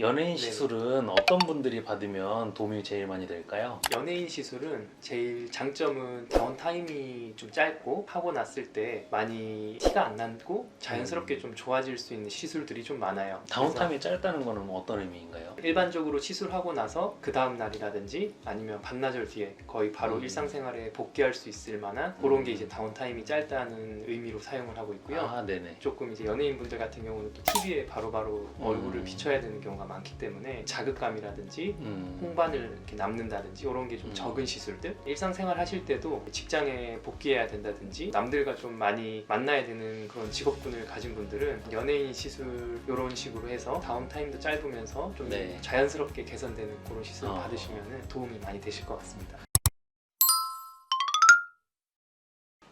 연예인 네. 시술은 어떤 분들이 받으면 도움이 제일 많이 될까요? 연예인 시술은 제일 장점은 다운타임이 좀 짧고 하고 났을 때 많이 티가 안 나고 자연스럽게 좀 좋아질 수 있는 시술들이 좀 많아요. 다운타임이 짧다는 거는 어떤 의미인가요? 그래서 일반적으로 시술하고 나서 그 다음 날이라든지 아니면 반나절 뒤에 거의 바로 일상생활에 복귀할 수 있을 만한 그런 게 이제 다운타임이 짧다는 의미로 사용을 하고 있고요. 아, 네네. 조금 이제 연예인분들 같은 경우는 또 TV에 바로바로 얼굴을 비춰야 되는 경우가 많기 때문에 자극감이라든지 홍반을 이렇게 남는다든지 이런 게 좀 적은 시술들, 일상생활 하실 때도 직장에 복귀해야 된다든지 남들과 좀 많이 만나야 되는 그런 직업군을 가진 분들은 연예인 시술 이런 식으로 해서 다운타임도 짧으면서 좀 네. 자연스럽게 개선되는 그런 시술을 어. 받으시면 도움이 많이 되실 것 같습니다.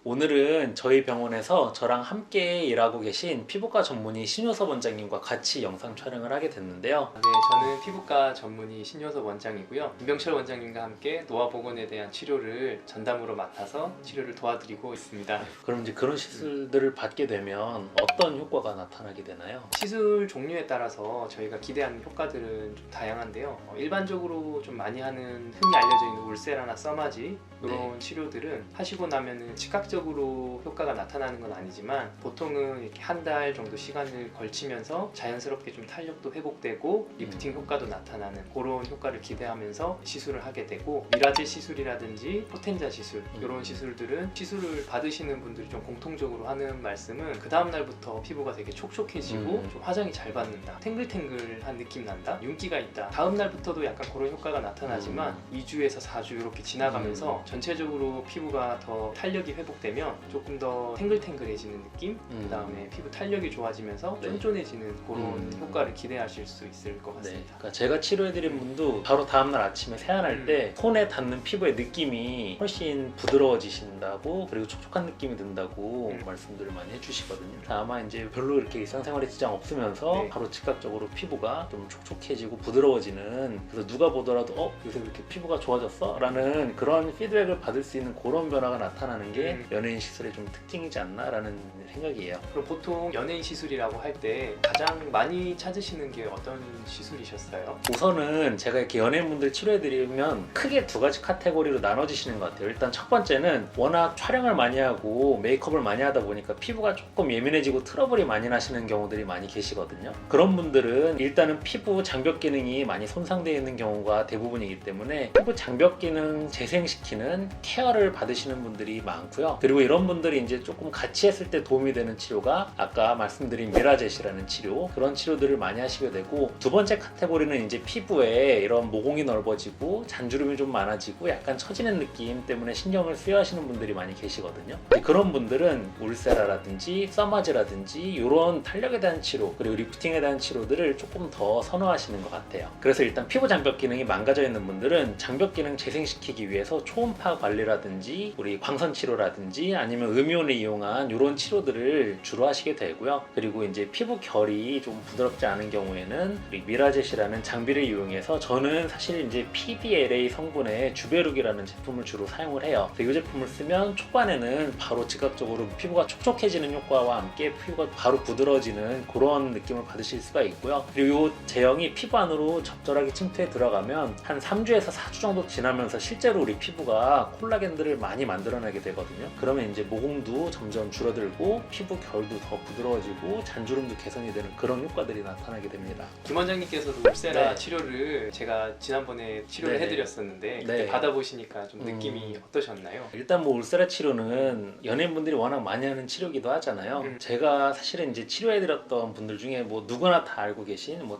오늘은 저희 병원에서 저랑 함께 일하고 계신 피부과 전문의 신효섭 원장님과 같이 영상 촬영을 하게 됐는데요. 네, 저는 피부과 전문의 신효섭 원장이고요. 김병철 원장님과 함께 노화보건에 대한 치료를 전담으로 맡아서 치료를 도와드리고 있습니다. 그럼 이제 그런 시술들을 받게 되면 어떤 효과가 나타나게 되나요? 시술 종류에 따라서 저희가 기대하는 효과들은 좀 다양한데요. 일반적으로 좀 많이 하는 흔히 알려져 있는 울세라나 써마지 이런 치료들은 하시고 나면은 즉각적으로 효과가 나타나는 건 아니지만 보통은 이렇게 한 달 정도 시간을 걸치면서 자연스럽게 좀 탄력도 회복되고 리프팅 효과도 나타나는 그런 효과를 기대하면서 시술을 하게 되고, 미라제 시술이라든지 포텐자 시술 이런 시술들은 시술을 받으시는 분들이 좀 공통적으로 하는 말씀은 그 다음 날부터 피부가 되게 촉촉해지고 좀 화장이 잘 받는다, 탱글탱글한 느낌 난다, 윤기가 있다. 다음 날부터도 약간 그런 효과가 나타나지만 2주에서 4주 이렇게 지나가면서 전체적으로 피부가 더 탄력이 회복되면 조금 더 탱글탱글해지는 느낌, 그 다음에 피부 탄력이 좋아지면서 네. 쫀쫀해지는 그런 효과를 기대하실 수 있을 것 네. 같습니다. 그러니까 제가 치료해드린 분도 바로 다음날 아침에 세안할 때 손에 닿는 피부의 느낌이 훨씬 부드러워지신다고, 그리고 촉촉한 느낌이 든다고 말씀들을 많이 해주시거든요. 아마 이제 별로 이렇게 일상생활에 지장 없으면서 네. 바로 즉각적으로 피부가 좀 촉촉해지고 부드러워지는, 그래서 누가 보더라도 요새 왜 이렇게 피부가 좋아졌어? 라는 그런 피드백을 받을 수 있는 그런 변화가 나타나는 게 연예인 시술의 좀 특징이지 않나 라는 생각이에요. 그럼 보통 연예인 시술이라고 할 때 가장 많이 찾으시는 게 어떤 시술이셨어요? 우선은 제가 이렇게 연예인분들 치료해드리면 크게 두 가지 카테고리로 나눠지시는 것 같아요. 일단 첫 번째는 워낙 촬영을 많이 하고 메이크업을 많이 하다 보니까 피부가 조금 예민해지고 트러블이 많이 나시는 경우들이 많이 계시거든요. 그런 분들은 일단은 피부 장벽 기능이 많이 손상되어 있는 경우가 대부분이기 때문에 피부 장벽 기능 재생시키는 케어를 받으시는 분들이 많고요. 그리고 이런 분들이 이제 조금 같이 했을 때 도움이 되는 치료가 아까 말씀드린 미라젯이라는 치료, 그런 치료들을 많이 하시게 되고, 두 번째 카테고리는 이제 피부에 이런 모공이 넓어지고 잔주름이 좀 많아지고 약간 처지는 느낌 때문에 신경을 쓰여하시는 분들이 많이 계시거든요. 그런 분들은 울세라라든지 써마즈라든지 이런 탄력에 대한 치료, 그리고 리프팅에 대한 치료들을 조금 더 선호하시는 것 같아요. 그래서 일단 피부 장벽 기능이 망가져 있는 분들은 장벽 기능 재생시키기 위해서 초음파 관리라든지 우리 광선 치료라든지 아니면 음이온을 이용한 이런 치료들을 주로 하시게 되고요. 그리고 이제 피부 결이 좀 부드럽지 않은 경우에는 우리 미라젯이라는 장비를 이용해서, 저는 사실 이제 PDLA 성분의 주베룩이라는 제품을 주로 사용을 해요. 이 제품을 쓰면 초반에는 바로 즉각적으로 피부가 촉촉해지는 효과와 함께 피부가 바로 부드러워지는 그런 느낌을 받으실 수가 있고요. 그리고 이 제형이 피부 안으로 적절하게 침투해 들어가면 한 3주에서 4주 정도 지나면서 실제로 우리 피부가 콜라겐들을 많이 만들어내게 되거든요. 그러면 이제 모공도 점점 줄어들고 피부 결도 더 부드러워지고 잔주름도 개선이 되는 그런 효과들이 나타나게 됩니다. 김 원장님께서도 울세라 네. 치료를 제가 지난번에 치료를 네네. 해드렸었는데 그때 네. 받아보시니까 좀 느낌이 어떠셨나요? 일단 뭐 울세라 치료는 연예인분들이 워낙 많이 하는 치료기도 하잖아요. 제가 사실은 이제 치료해드렸던 분들 중에 뭐 누구나 다 알고 계신 뭐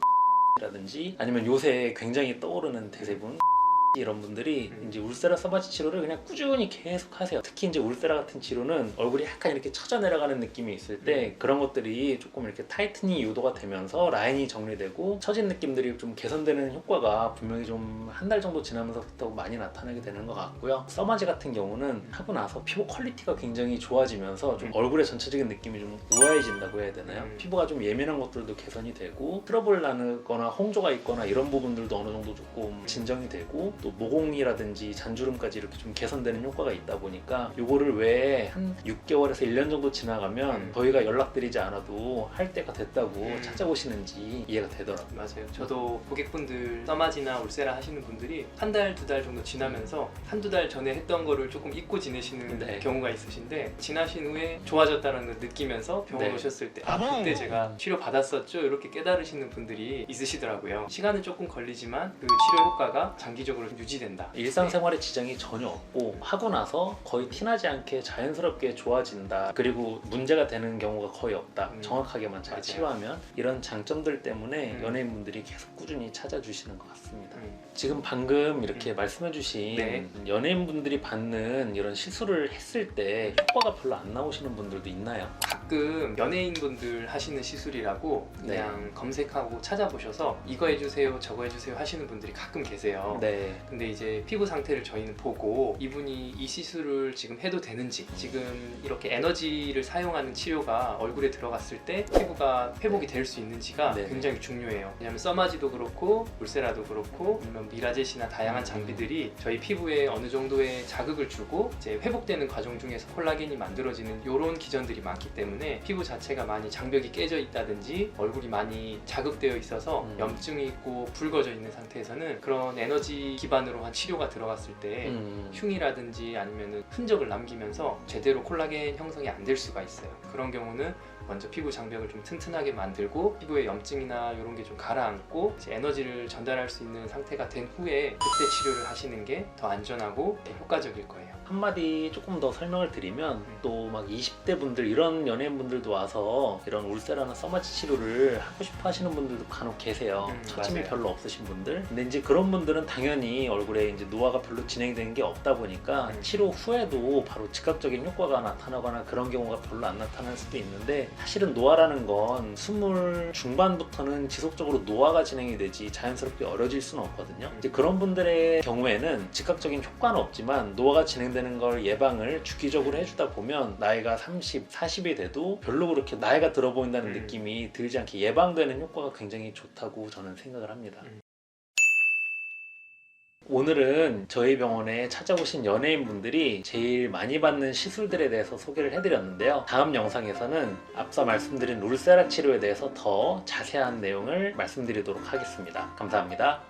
라든지 아니면 요새 굉장히 떠오르는 대세분 이런 분들이 이제 울세라 써마지 치료를 그냥 꾸준히 계속 하세요. 특히 이제 울세라 같은 치료는 얼굴이 약간 이렇게 처져 내려가는 느낌이 있을 때 그런 것들이 조금 이렇게 타이트닝 유도가 되면서 라인이 정리되고 처진 느낌들이 좀 개선되는 효과가 분명히 좀 한 달 정도 지나면서부터 많이 나타나게 되는 것 같고요. 써마지 같은 경우는 하고 나서 피부 퀄리티가 굉장히 좋아지면서 좀 얼굴의 전체적인 느낌이 좀 우아해진다고 해야 되나요? 피부가 좀 예민한 것들도 개선이 되고 트러블 나거나 홍조가 있거나 이런 부분들도 어느 정도 조금 진정이 되고, 또 모공이라든지 잔주름까지 이렇게 좀 개선되는 효과가 있다 보니까 요거를 왜 한 6개월에서 1년 정도 지나가면 저희가 연락드리지 않아도 할 때가 됐다고 찾아오시는지 이해가 되더라고요. 맞아요. 저도 고객분들 써마지나 울세라 하시는 분들이 한 달, 두 달 정도 지나면서 한두 달 전에 했던 거를 조금 잊고 지내시는 네. 경우가 있으신데 지나신 후에 좋아졌다는 걸 느끼면서 병원 네. 오셨을 때 그때 제가 치료 받았었죠? 이렇게 깨달으시는 분들이 있으시더라고요. 시간은 조금 걸리지만 그 치료 효과가 장기적으로 유지된다. 일상생활에 지장이 전혀 없고 하고 나서 거의 티나지 않게 자연스럽게 좋아진다. 그리고 문제가 되는 경우가 거의 없다. 정확하게만 잘 맞아요. 치료하면 이런 장점들 때문에 연예인분들이 계속 꾸준히 찾아주시는 것 같습니다. 지금 방금 이렇게 말씀해주신 네. 연예인분들이 받는 이런 시술을 했을 때 효과가 별로 안 나오시는 분들도 있나요? 가끔 연예인분들 하시는 시술이라고 그냥 검색하고 찾아보셔서 이거 해주세요 저거 해주세요 하시는 분들이 가끔 계세요. 네. 근데 이제 피부 상태를 저희는 보고 이분이 이 시술을 지금 해도 되는지, 지금 이렇게 에너지를 사용하는 치료가 얼굴에 들어갔을 때 피부가 회복이 될 수 있는지가 네. 굉장히 중요해요. 왜냐면 써마지도 그렇고 울세라도 그렇고 아니면 미라젯이나 다양한 장비들이 저희 피부에 어느 정도의 자극을 주고 이제 회복되는 과정 중에서 콜라겐이 만들어지는 이런 기전들이 많기 때문에 피부 자체가 많이 장벽이 깨져 있다든지 얼굴이 많이 자극되어 있어서 염증이 있고 붉어져 있는 상태에서는 그런 에너지 기반으로 한 치료가 들어갔을 때 흉이라든지 아니면 흔적을 남기면서 제대로 콜라겐 형성이 안 될 수가 있어요. 그런 경우는 먼저 피부 장벽을 좀 튼튼하게 만들고 피부에 염증이나 이런 게 좀 가라앉고 이제 에너지를 전달할 수 있는 상태가 된 후에 그때 치료를 하시는 게 더 안전하고 효과적일 거예요. 한마디 조금 더 설명을 드리면 또 막 20대 분들 이런 연예인분들도 와서 이런 울세라나 써마지 치료를 하고 싶어 하시는 분들도 간혹 계세요. 처짐이 맞아요. 별로 없으신 분들. 근데 이제 그런 분들은 당연히 얼굴에 이제 노화가 별로 진행되는 게 없다 보니까 치료 후에도 바로 즉각적인 효과가 나타나거나 그런 경우가 별로 안 나타날 수도 있는데 사실은 노화라는 건 20 중반부터는 지속적으로 노화가 진행이 되지 자연스럽게 어려질 수는 없거든요. 이제 그런 분들의 경우에는 즉각적인 효과는 없지만 노화가 진행되는 걸 예방을 주기적으로 해주다 보면 나이가 30, 40이 돼도 별로 그렇게 나이가 들어 보인다는 느낌이 들지 않게 예방되는 효과가 굉장히 좋다고 저는 생각을 합니다. 오늘은 저희 병원에 찾아오신 연예인분들이 제일 많이 받는 시술들에 대해서 소개를 해드렸는데요. 다음 영상에서는 앞서 말씀드린 울세라 치료에 대해서 더 자세한 내용을 말씀드리도록 하겠습니다. 감사합니다.